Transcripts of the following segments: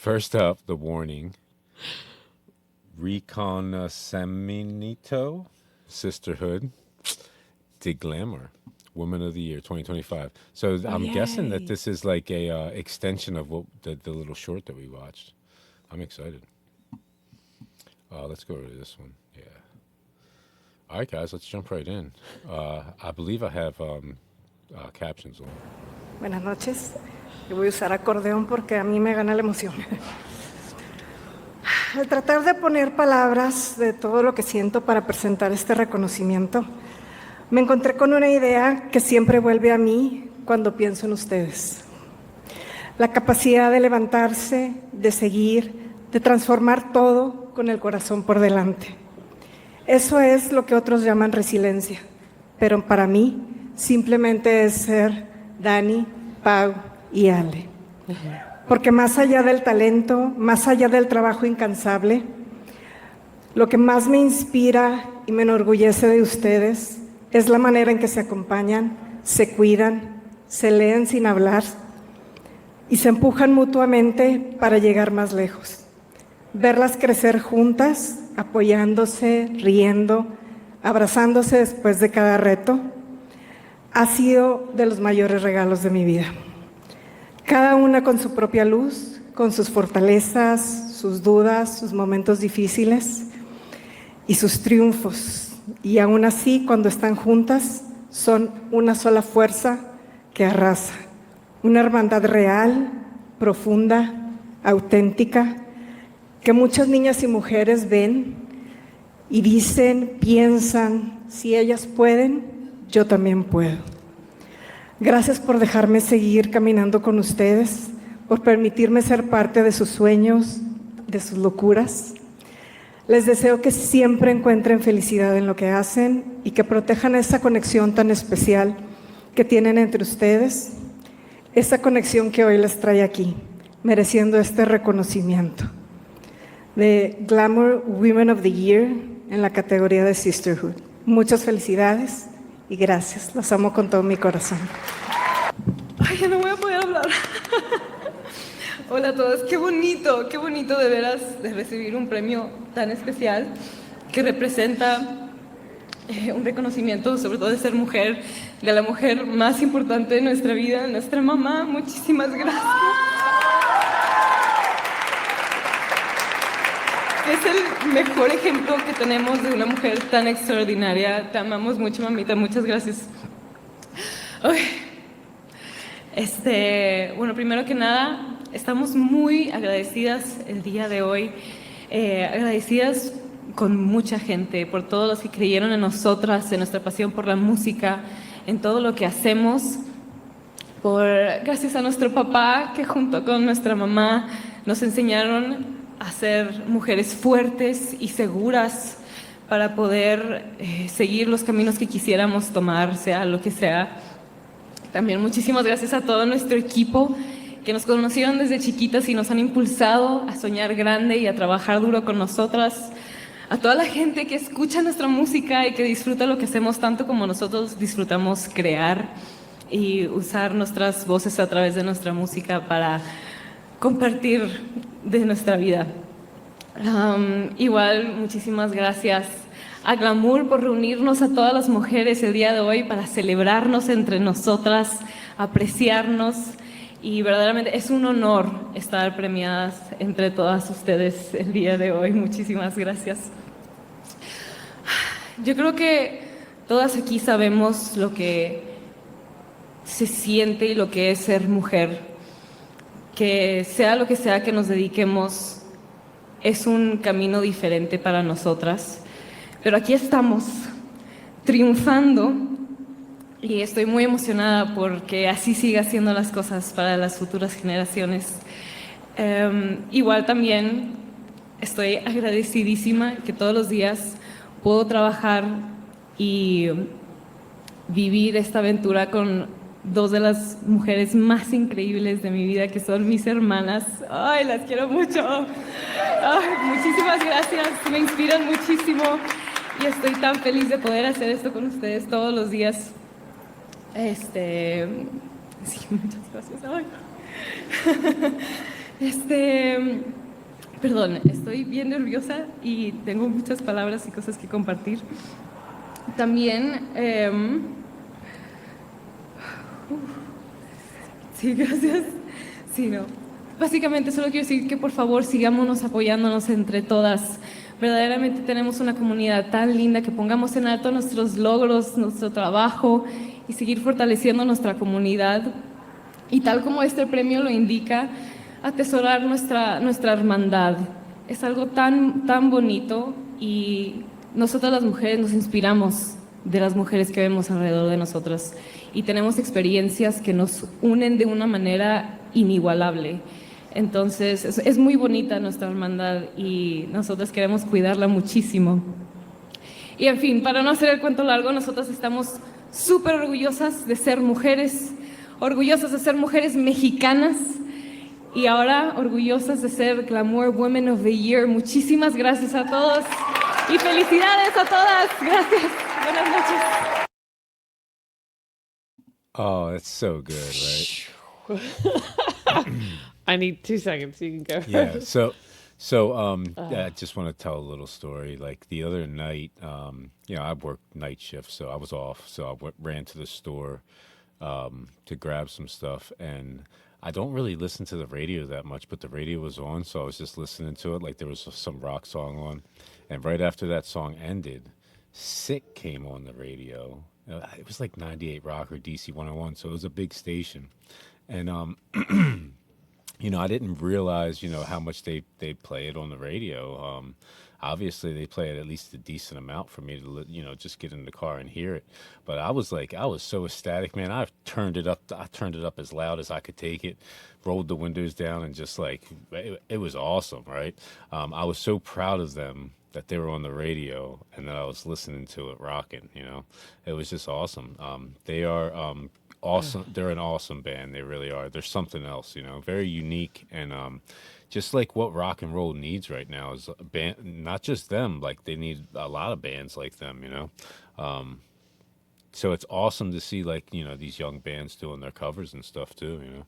First up, the warning. Reconocimiento, Sisterhood, de Glamour, Woman of the Year 2025. So I'm guessing that this is like a extension of what the little short that we watched. I'm excited. Let's go to this one. Yeah. All right, guys, let's jump right in. I believe I have captions on. Buenas noches. Yo voy a usar acordeón porque a mí me gana la emoción. Al tratar de poner palabras de todo lo que siento para presentar este reconocimiento, me encontré con una idea que siempre vuelve a mí cuando pienso en ustedes. La capacidad de levantarse, de seguir, de transformar todo con el corazón por delante. Eso es lo que otros llaman resiliencia, pero para mí simplemente es ser Dani, Pau y Ale. Porque más allá del talento, más allá del trabajo incansable, lo que más me inspira y me enorgullece de ustedes es la manera en que se acompañan, se cuidan, se leen sin hablar y se empujan mutuamente para llegar más lejos. Verlas crecer juntas, apoyándose, riendo, abrazándose después de cada reto, ha sido de los mayores regalos de mi vida. Cada una con su propia luz, con sus fortalezas, sus dudas, sus momentos difíciles y sus triunfos. Y aún así, cuando están juntas, son una sola fuerza que arrasa. Una hermandad real, profunda, auténtica, que muchas niñas y mujeres ven y dicen, piensan, si ellas pueden, yo también puedo. Gracias por dejarme seguir caminando con ustedes, por permitirme ser parte de sus sueños, de sus locuras. Les deseo que siempre encuentren felicidad en lo que hacen y que protejan esa conexión tan especial que tienen entre ustedes, esa conexión que hoy les trae aquí, mereciendo este reconocimiento de Glamour Women of the Year en la categoría de Sisterhood. Muchas felicidades y gracias, las amo con todo mi corazón. Ay, ya no voy a poder hablar. Hola a todos, qué bonito de veras de recibir un premio tan especial que representa un reconocimiento, sobre todo de ser mujer, de la mujer más importante de nuestra vida, nuestra mamá. Muchísimas gracias. Es el mejor ejemplo que tenemos de una mujer tan extraordinaria. Te amamos mucho, mamita. Muchas gracias. Ay. Bueno, primero que nada, estamos muy agradecidas el día de hoy. Agradecidas con mucha gente, por todos los que creyeron en nosotras, en nuestra pasión por la música, en todo lo que hacemos. Gracias a nuestro papá, que junto con nuestra mamá nos enseñaron a ser mujeres fuertes y seguras para poder seguir los caminos que quisiéramos tomar, sea lo que sea. También muchísimas gracias a todo nuestro equipo que nos conocieron desde chiquitas y nos han impulsado a soñar grande y a trabajar duro con nosotras. A toda la gente que escucha nuestra música y que disfruta lo que hacemos tanto como nosotros disfrutamos crear y usar nuestras voces a través de nuestra música para compartir de nuestra vida. Igual, muchísimas gracias a Glamour por reunirnos a todas las mujeres el día de hoy para celebrarnos entre nosotras, apreciarnos, y verdaderamente es un honor estar premiadas entre todas ustedes el día de hoy. Muchísimas gracias. Yo creo que todas aquí sabemos lo que se siente y lo que es ser mujer, que sea lo que sea que nos dediquemos, es un camino diferente para nosotras. Pero aquí estamos, triunfando, y estoy muy emocionada porque así siga siendo las cosas para las futuras generaciones. Igual también estoy agradecidísima que todos los días puedo trabajar y vivir esta aventura con dos de las mujeres más increíbles de mi vida, que son mis hermanas. ¡Ay, las quiero mucho! ¡Ay, muchísimas gracias! Me inspiran muchísimo. Y estoy tan feliz de poder hacer esto con ustedes todos los días. Sí, muchas gracias. Ay. Este, perdón, estoy bien nerviosa y tengo muchas palabras y cosas que compartir. También, sí, gracias. Sí, no. Básicamente solo quiero decir que por favor sigámonos apoyándonos entre todas. Verdaderamente tenemos una comunidad tan linda que pongamos en alto nuestros logros, nuestro trabajo y seguir fortaleciendo nuestra comunidad. Y tal como este premio lo indica, atesorar nuestra hermandad. Es algo tan bonito y nosotras las mujeres nos inspiramos de las mujeres que vemos alrededor de nosotras y tenemos experiencias que nos unen de una manera inigualable. Entonces, es muy bonita nuestra hermandad y nosotras queremos cuidarla muchísimo. Y en fin, para no hacer el cuento largo, nosotras estamos súper orgullosas de ser mujeres, orgullosas de ser mujeres mexicanas y ahora orgullosas de ser Glamour Women of the Year. Muchísimas gracias a todos y felicidades a todas. Gracias. Buenas noches. Oh, that's so good, right? I need 2 seconds. You can go. Yeah. So, I just want to tell a little story. Like the other night, I worked night shift, so I was off. So ran to the store to grab some stuff, and I don't really listen to the radio that much, but the radio was on, so I was just listening to it. Like there was some rock song on, and right after that song ended, "Sick" came on the radio. It was like 98 Rock or DC 101, so it was a big station, and I didn't realize, how much they play it on the radio. Obviously, they play it at least a decent amount for me to, just get in the car and hear it. But I was so ecstatic, man. I turned it up. I turned it up as loud as I could take it, rolled the windows down, and just like it was awesome, right? I was so proud of them that they were on the radio and that I was listening to it rocking. It was just awesome. They are awesome. They're an awesome band. They really are. They're something else, very unique and just like what rock and roll needs right now is a band, not just them, like they need a lot of bands like them. So it's awesome to see like, these young bands doing their covers and stuff too.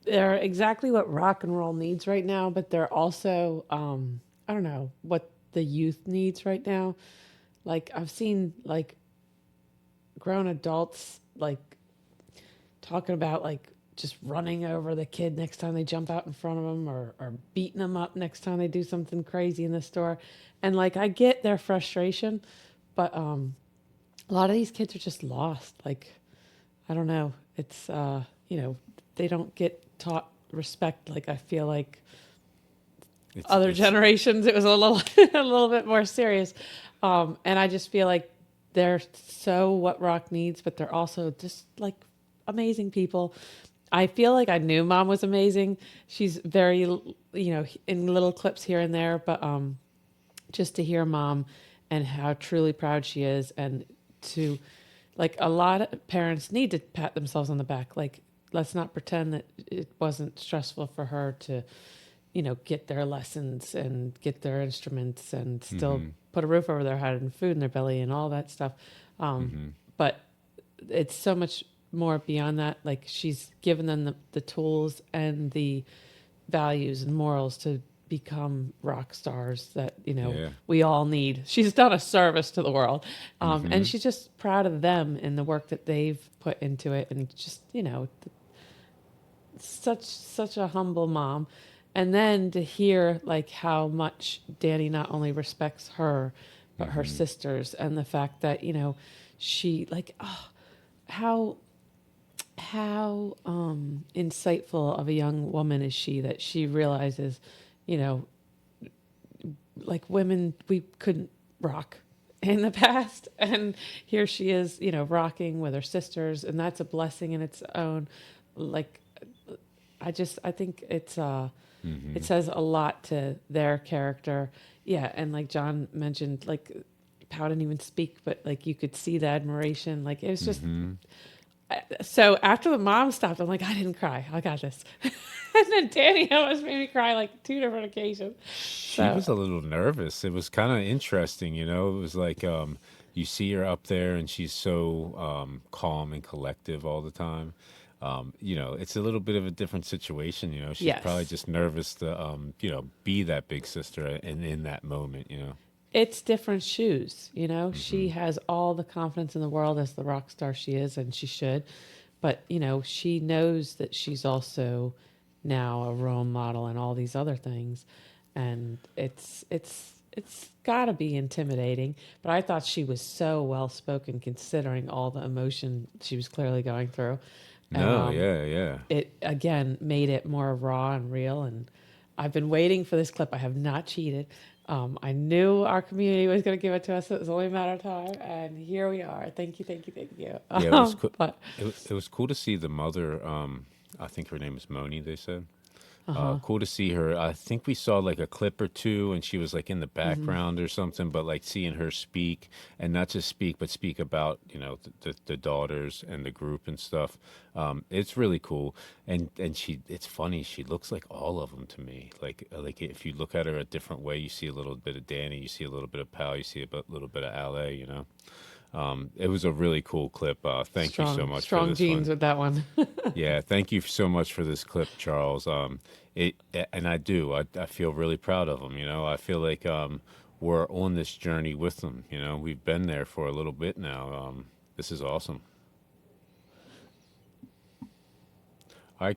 They're exactly what rock and roll needs right now, but they're also, I don't know, what the youth needs right now. Like I've seen like grown adults like talking about like just running over the kid next time they jump out in front of them or beating them up next time they do something crazy in the store. And like I get their frustration, but a lot of these kids are just lost. Like I don't know. It's they don't get taught respect like I feel like other generations it was a little a little bit more serious. And I just feel like they're so what rock needs, but they're also just like amazing people. I feel like I knew Mom was amazing. She's very, in little clips here and there, but just to hear Mom and how truly proud she is, and to, like, a lot of parents need to pat themselves on the back. Like, let's not pretend that it wasn't stressful for her to, get their lessons and get their instruments and still put a roof over their head and food in their belly and all that stuff. But it's so much more beyond that. Like she's given them the tools and the values and morals to become rock stars that we all need. She's done a service to the world, and she's just proud of them and the work that they've put into it, and just such a humble mom. And then to hear like how much Danny not only respects her but her sisters, and the fact that she like how insightful of a young woman is she, that she realizes, like women, we couldn't rock in the past. And here she is, rocking with her sisters. And that's a blessing in its own. Like, I think it's, it says a lot to their character. Yeah. And like John mentioned, like Pow didn't even speak, but like you could see the admiration. Like it was just, so after the mom stopped, I'm like, I didn't cry. I got this. And then Danny almost made me cry like 2 different occasions. She was a little nervous. It was kind of interesting, It was like you see her up there and she's so calm and collective all the time. It's a little bit of a different situation. She's probably Yes. just nervous to, be that big sister and in that moment. It's different shoes, you know. Hmm. She has all the confidence in the world as the rock star she is, and she should. But, you know, she knows that she's also now a role model and all these other things. And it's got to be intimidating. But I thought she was so well spoken considering all the emotion she was clearly going through. And No, yeah, yeah. it again made it more raw and real. And I've been waiting for this clip. I have not cheated. I knew our community was going to give it to us. It was only a matter of time, and here we are. Thank you, thank you, thank you. Yeah, it was cool. But It was cool to see the mother. I think her name is Moni. They said. uh-huh. Cool to see her. I think we saw like a clip or two, and she was like in the Hmm. background or something. But like seeing her speak, and not just speak, but speak about the daughters and the group and stuff. It's really cool. And it's funny. She looks like all of them to me. Like if you look at her a different way, you see a little bit of Danny, you see a little bit of Pal, you see little bit of Ale. It was a really cool clip. Thank you so Strong, much for strong this genes one. with that one. Yeah, thank you so much for this clip, Charles. And I do. I feel really proud of them. I feel like we're on this journey with them. We've been there for a little bit now. This is awesome.